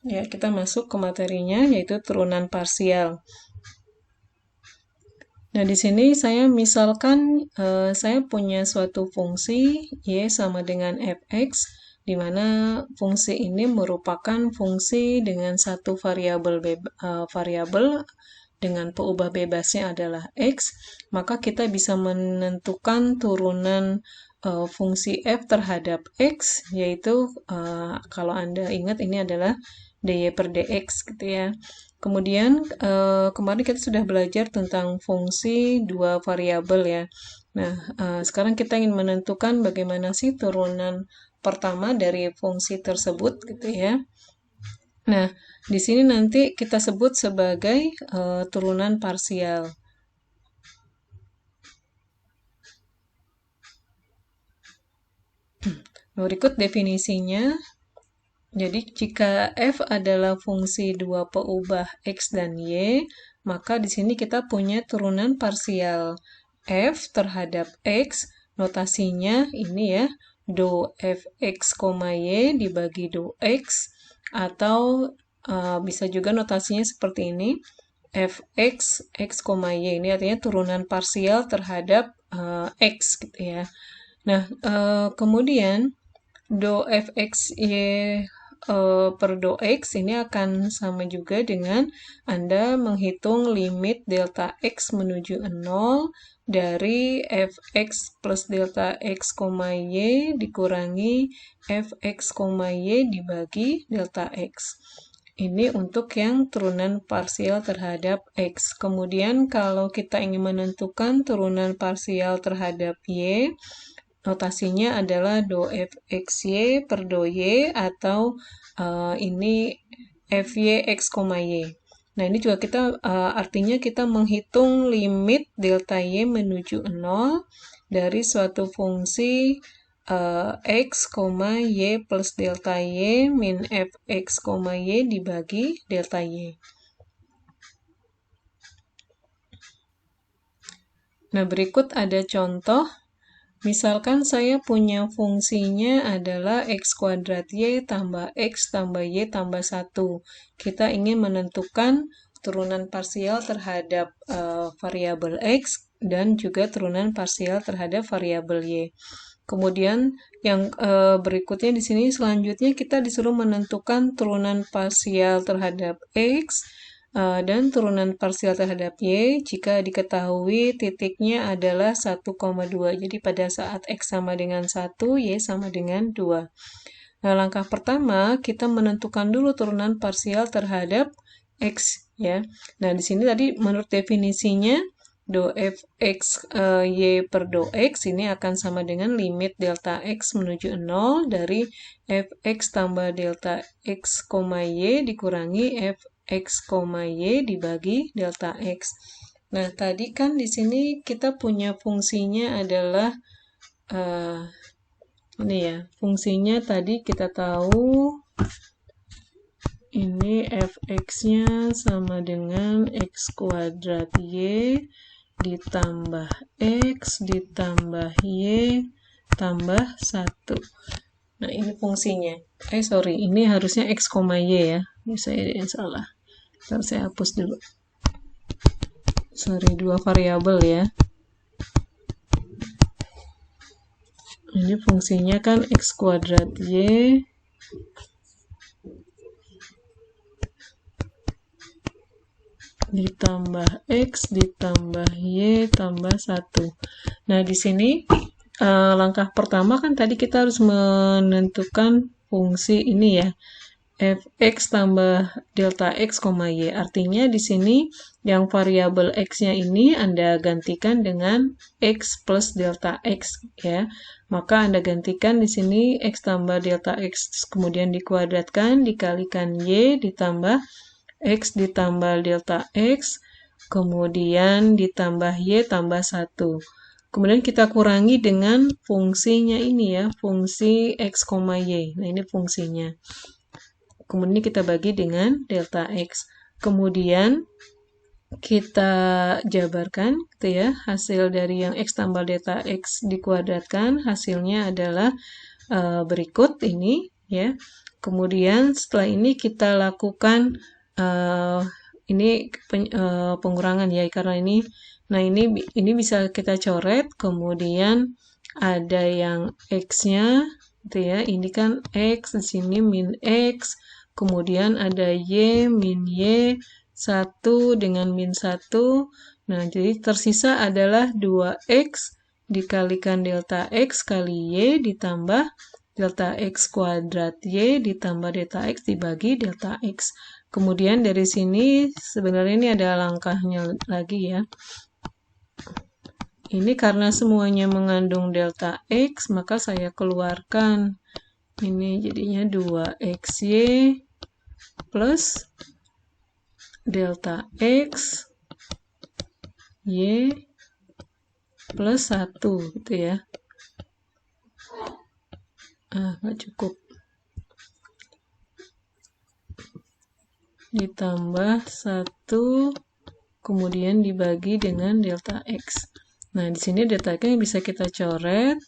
Ya, kita masuk ke materinya, yaitu turunan parsial. Nah, di sini saya misalkan saya punya suatu fungsi y sama dengan fx, di mana fungsi ini merupakan fungsi dengan satu variabel dengan peubah bebasnya adalah x, maka kita bisa menentukan turunan fungsi f terhadap x, yaitu kalau Anda ingat ini adalah dy per dx gitu ya. Kemudian kemarin kita sudah belajar tentang fungsi dua variabel ya. Nah, sekarang kita ingin menentukan bagaimana sih turunan pertama dari fungsi tersebut gitu ya. Nah, di sini nanti kita sebut sebagai turunan parsial. Berikut definisinya. Jadi, jika f adalah fungsi dua peubah x dan y, maka di sini kita punya turunan parsial f terhadap x, notasinya ini ya, do fx, y dibagi do x, atau bisa juga notasinya seperti ini, fx, x, y. Ini artinya turunan parsial terhadap x gitu ya. Nah, kemudian do fx y per do x ini akan sama juga dengan Anda menghitung limit delta x menuju 0 dari fx plus delta x, y dikurangi fx, y dibagi delta x. Ini untuk yang turunan parsial terhadap x. Kemudian kalau kita ingin menentukan turunan parsial terhadap y, notasinya adalah do fxy per do y, atau ini fy x, y. Nah, ini juga kita artinya kita menghitung limit delta y menuju 0 dari suatu fungsi x, y plus delta y min fx, y dibagi delta y. Nah, berikut ada contoh. Misalkan saya punya fungsinya adalah x kuadrat y tambah x tambah y tambah 1. Kita ingin menentukan turunan parsial terhadap variabel x dan juga turunan parsial terhadap variabel y. Kemudian yang berikutnya di sini selanjutnya kita disuruh menentukan turunan parsial terhadap x dan turunan parsial terhadap y jika diketahui titiknya adalah 1,2. Jadi pada saat x sama dengan 1, y sama dengan 2. Nah, langkah pertama kita menentukan dulu turunan parsial terhadap x ya. Nah, di sini tadi menurut definisinya do fx y per do x ini akan sama dengan limit delta x menuju 0 dari fx tambah delta x, y dikurangi fx, y dibagi delta x. Nah, tadi kan di sini kita punya fungsinya adalah ini ya, fungsinya tadi kita tahu ini fx-nya sama dengan x kuadrat y ditambah x ditambah y tambah 1. Nah, ini fungsinya. Sorry, ini harusnya x, y ya. Ini saya yang salah. Ntar saya hapus dulu. Sorry, dua variabel ya. Ini fungsinya kan x kuadrat y ditambah x ditambah y tambah 1. Nah, di sini langkah pertama kan tadi kita harus menentukan fungsi ini ya, fx tambah delta x, y. Artinya di sini yang variabel x-nya ini Anda gantikan dengan x plus delta x ya. Maka Anda gantikan di sini x tambah delta x kemudian dikuadratkan dikalikan y ditambah x ditambah delta x kemudian ditambah y tambah 1. Kemudian kita kurangi dengan fungsinya ini ya, fungsi x, y. Nah, ini fungsinya. Kemudian kita bagi dengan delta x. Kemudian kita jabarkan gitu ya, hasil dari yang x tambah delta x dikuadratkan, hasilnya adalah berikut ini ya. kemudian setelah ini kita lakukan pengurangan ya, karena ini, nah ini bisa kita coret, kemudian ada yang X-nya, gitu ya, ini kan X, di sini min X, kemudian ada Y, min Y, 1 dengan min 1, nah jadi tersisa adalah 2X dikalikan delta X kali Y ditambah delta X kuadrat Y ditambah delta X dibagi delta X. Kemudian dari sini sebenarnya ini ada langkahnya lagi ya. Ini karena semuanya mengandung delta X, maka saya keluarkan. Ini jadinya 2XY plus delta X Y plus 1 gitu ya. Nggak cukup. Ditambah 1, kemudian dibagi dengan delta X. Nah, di sini delta X yang bisa kita coret.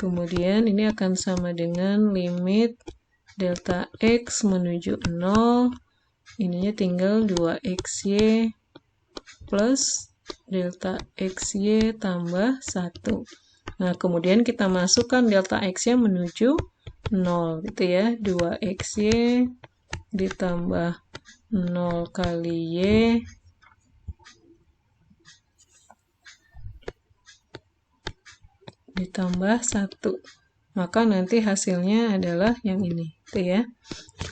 Kemudian ini akan sama dengan limit delta X menuju 0. Ininya tinggal 2XY plus delta XY tambah 1. Nah, kemudian kita masukkan delta X-nya menuju 0, gitu ya. 2XY ditambah 0 kali Y ditambah 1. Maka nanti hasilnya adalah yang ini, gitu ya.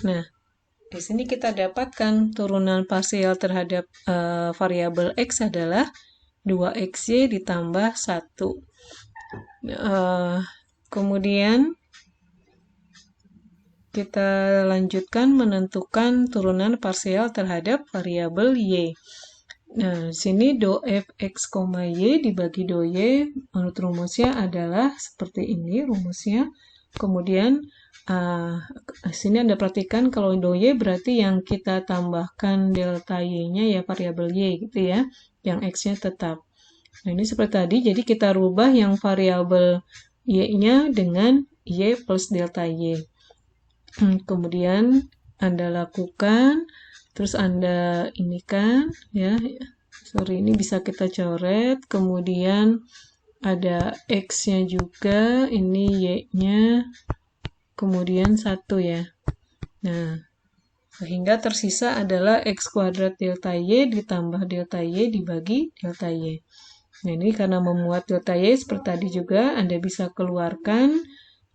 Nah, di sini kita dapatkan turunan parsial terhadap variabel X adalah 2XY ditambah 1. Kemudian kita lanjutkan menentukan turunan parsial terhadap variabel Y. Nah, di sini do fx, y dibagi do y menurut rumusnya adalah seperti ini rumusnya. Kemudian sini Anda perhatikan kalau do y berarti yang kita tambahkan delta y-nya ya variabel y gitu ya, yang x-nya tetap. Nah, ini seperti tadi, jadi kita rubah yang variabel y-nya dengan y plus delta y. Kemudian Anda lakukan, terus Anda ini kan, ya, sorry, ini bisa kita coret, kemudian ada X-nya juga, ini Y-nya, kemudian 1 ya. Nah, sehingga tersisa adalah X kuadrat delta Y ditambah delta Y dibagi delta Y. Nah, ini karena memuat delta Y seperti tadi juga, Anda bisa keluarkan,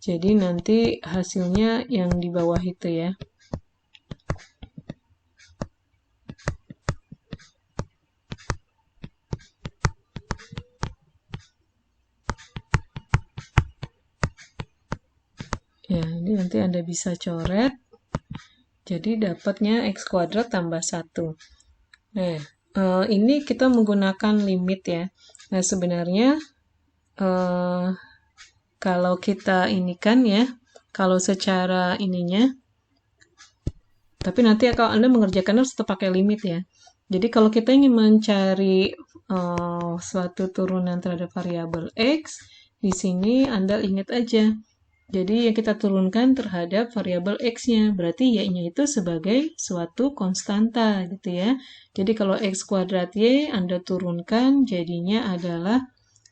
jadi nanti hasilnya yang di bawah itu ya. Ya, ini nanti Anda bisa coret. Jadi dapatnya X kuadrat tambah 1. Nah, ini kita menggunakan limit ya. Nah, sebenarnya kalau kita ini kan ya, kalau secara ininya, tapi nanti kalau Anda mengerjakan harus tetap pakai limit ya. Jadi kalau kita ingin mencari suatu turunan terhadap variabel X, di sini Anda ingat aja. Jadi yang kita turunkan terhadap variabel X-nya, berarti Y-nya itu sebagai suatu konstanta gitu ya. Jadi kalau X kuadrat Y Anda turunkan, jadinya adalah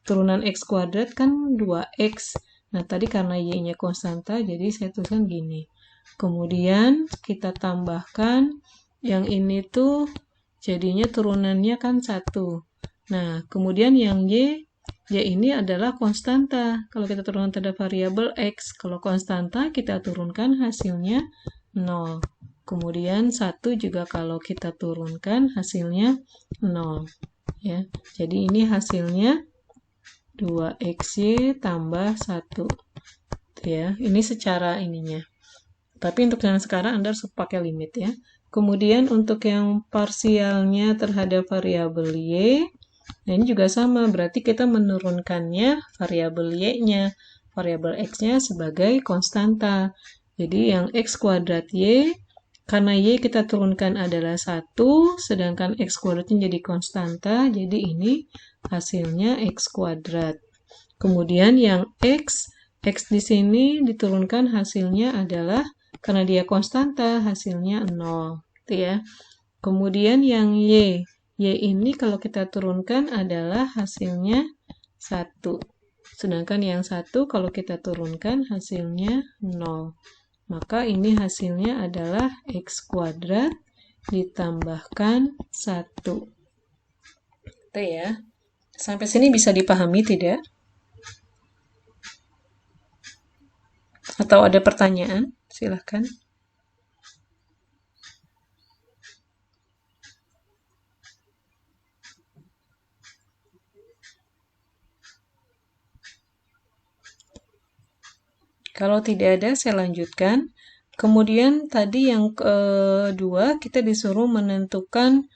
turunan X kuadrat kan 2X. Nah tadi karena Y-nya konstanta, jadi saya tuliskan gini. Kemudian kita tambahkan, yang ini tuh jadinya turunannya kan 1. Nah kemudian yang Y ini adalah konstanta. Kalau kita turunkan terhadap variabel X, kalau konstanta kita turunkan hasilnya 0. Kemudian 1 juga kalau kita turunkan hasilnya 0. Ya. Jadi ini hasilnya 2XY tambah 1. Ya, ini secara ininya. Tapi untuk yang sekarang Anda harus pakai limit ya. Kemudian untuk yang parsialnya terhadap variabel Y, nah ini juga sama, berarti kita menurunkannya variabel Y-nya, variabel X-nya sebagai konstanta. Jadi yang X kuadrat Y, karena Y kita turunkan adalah 1, sedangkan X kuadratnya jadi konstanta, jadi ini hasilnya X kuadrat. Kemudian yang X di sini diturunkan hasilnya adalah Karena dia konstanta, hasilnya 0. Gitu ya. Kemudian yang Y. Y ini kalau kita turunkan adalah hasilnya 1. Sedangkan yang 1 kalau kita turunkan hasilnya 0. Maka ini hasilnya adalah X kuadrat ditambahkan 1. Itu ya. Sampai sini bisa dipahami tidak? Atau ada pertanyaan? Silahkan. Kalau tidak ada, saya lanjutkan. Kemudian tadi yang kedua, kita disuruh menentukan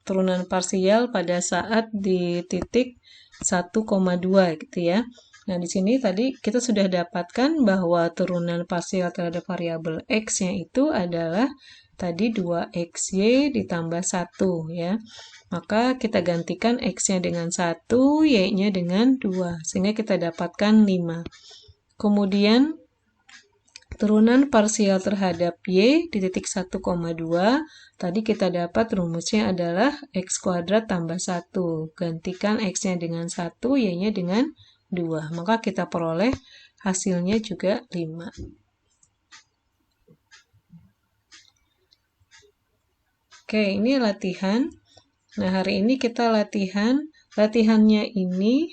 turunan parsial pada saat di titik 1,2 gitu ya. Nah, di sini tadi kita sudah dapatkan bahwa turunan parsial terhadap variabel X-nya itu adalah tadi 2XY ditambah 1 ya. Maka kita gantikan X-nya dengan 1, Y-nya dengan 2, sehingga kita dapatkan 5. Kemudian turunan parsial terhadap Y di titik 1,2, tadi kita dapat rumusnya adalah X kuadrat tambah 1. Gantikan X-nya dengan 1, Y-nya dengan 2. Maka kita peroleh hasilnya juga 5. Oke, ini latihan. Nah, hari ini kita latihan. Latihannya ini,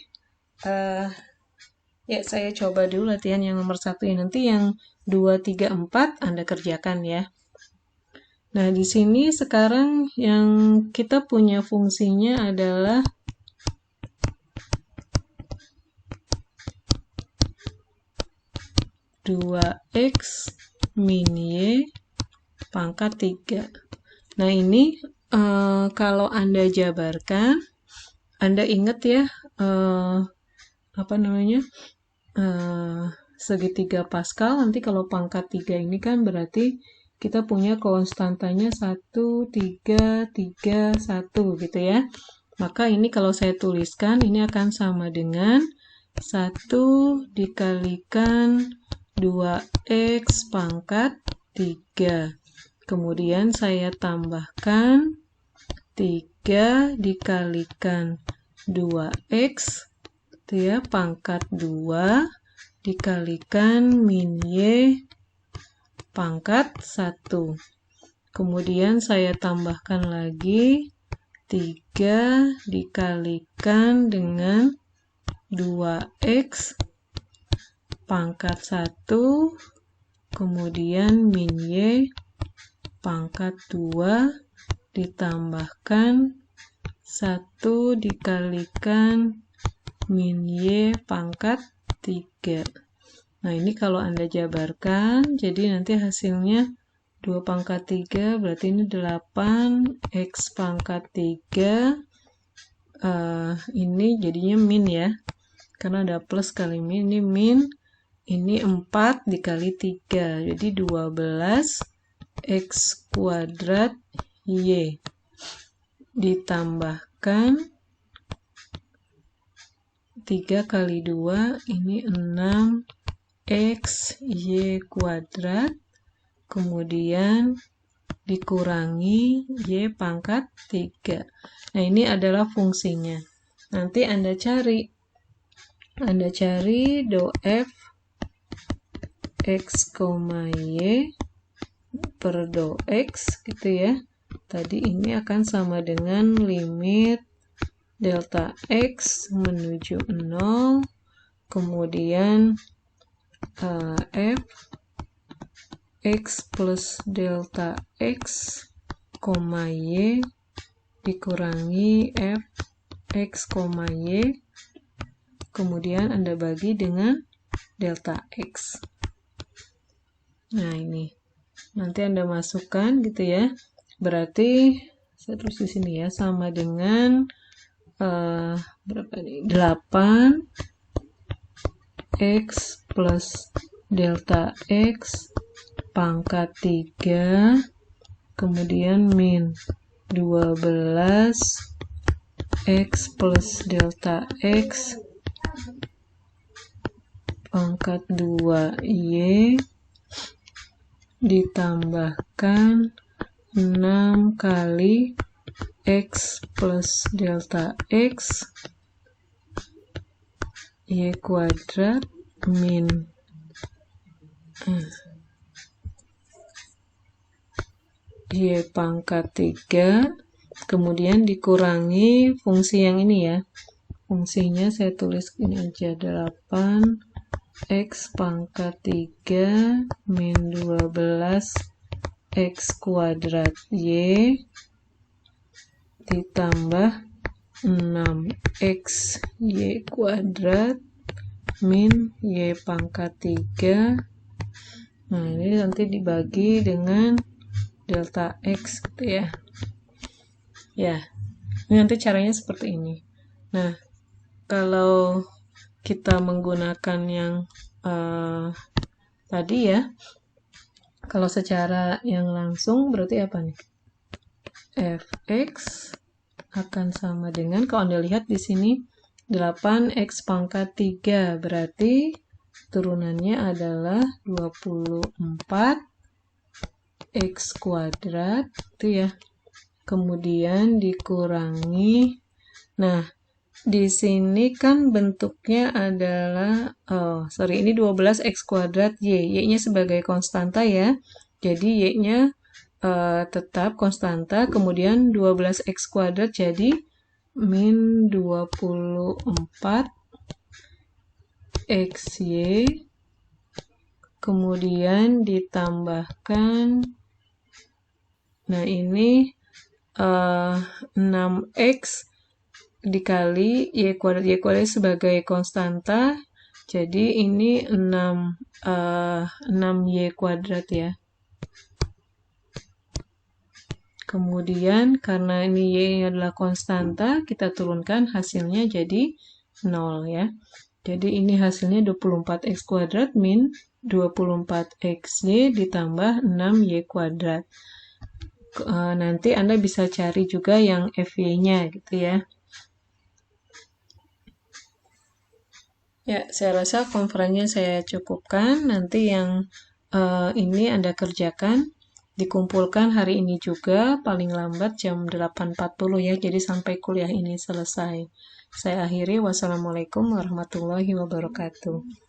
ya saya coba dulu latihan yang nomor 1 ini. Nanti yang 2, 3, 4 Anda kerjakan ya. Nah, di sini sekarang yang kita punya fungsinya adalah 2X min Y pangkat 3. Nah, ini kalau Anda jabarkan, Anda ingat ya, segitiga Pascal, nanti kalau pangkat 3 ini kan berarti kita punya konstantanya 1, 3, 3, 1 gitu ya. Maka ini kalau saya tuliskan, ini akan sama dengan 1 dikalikan 2X pangkat 3. Kemudian saya tambahkan 3 dikalikan 2X itu ya, pangkat 2 dikalikan min Y pangkat 1. Kemudian saya tambahkan lagi 3 dikalikan dengan 2X pangkat 1, kemudian min Y pangkat 2 ditambahkan 1 dikalikan min Y pangkat 3. Nah, ini kalau Anda jabarkan, jadi nanti hasilnya 2 pangkat 3, berarti ini 8, X pangkat 3, ini jadinya min ya, karena ada plus kali min, ini min, ini 4 dikali 3, jadi 12 X kuadrat Y ditambahkan 3 kali 2, ini 6 X Y kuadrat, kemudian dikurangi Y pangkat 3. Nah, ini adalah fungsinya. Nanti Anda cari do F X, Y per do X gitu ya. Tadi ini akan sama dengan limit delta X menuju 0, kemudian F X plus delta X, Y dikurangi F X, Y, kemudian Anda bagi dengan delta X. Nah, ini nanti Anda masukkan gitu ya. Berarti saya tulis di sini ya, sama dengan berapa nih? 8 X plus delta X pangkat 3, kemudian min 12 X plus delta X pangkat 2 Y ditambahkan 6 kali X plus delta X Y kuadrat min Y pangkat 3, kemudian dikurangi fungsi yang ini ya. Fungsinya saya tulis ini aja, 8 X pangkat 3 min 12 X kuadrat Y ditambah 6X Y kuadrat min Y pangkat 3. Nah, ini nanti dibagi dengan delta X gitu ya. Ya, ini nanti caranya seperti ini. Nah, kalau kita menggunakan yang tadi ya, kalau secara yang langsung berarti apa nih? Fx akan sama dengan, kalau Anda lihat di sini 8x pangkat 3, berarti turunannya adalah 24 X kuadrat itu ya. Kemudian dikurangi. Nah, di sini kan bentuknya adalah ini 12X kuadrat Y. Y-nya sebagai konstanta ya. Jadi Y-nya tetap konstanta, kemudian 12X kuadrat jadi min 24 XY, kemudian ditambahkan, nah ini 6X dikali Y kuadrat sebagai konstanta, jadi ini 6Y kuadrat ya. Kemudian karena ini Y adalah konstanta, kita turunkan hasilnya jadi 0 ya. Jadi ini hasilnya 24X kuadrat min 24XY ditambah 6Y kuadrat. Nanti Anda bisa cari juga yang FY-nya gitu ya. Ya, saya rasa konferensinya saya cukupkan. Nanti yang ini Anda kerjakan, dikumpulkan hari ini juga, paling lambat jam 8.40 ya, jadi sampai kuliah ini selesai. Saya akhiri, wassalamualaikum warahmatullahi wabarakatuh.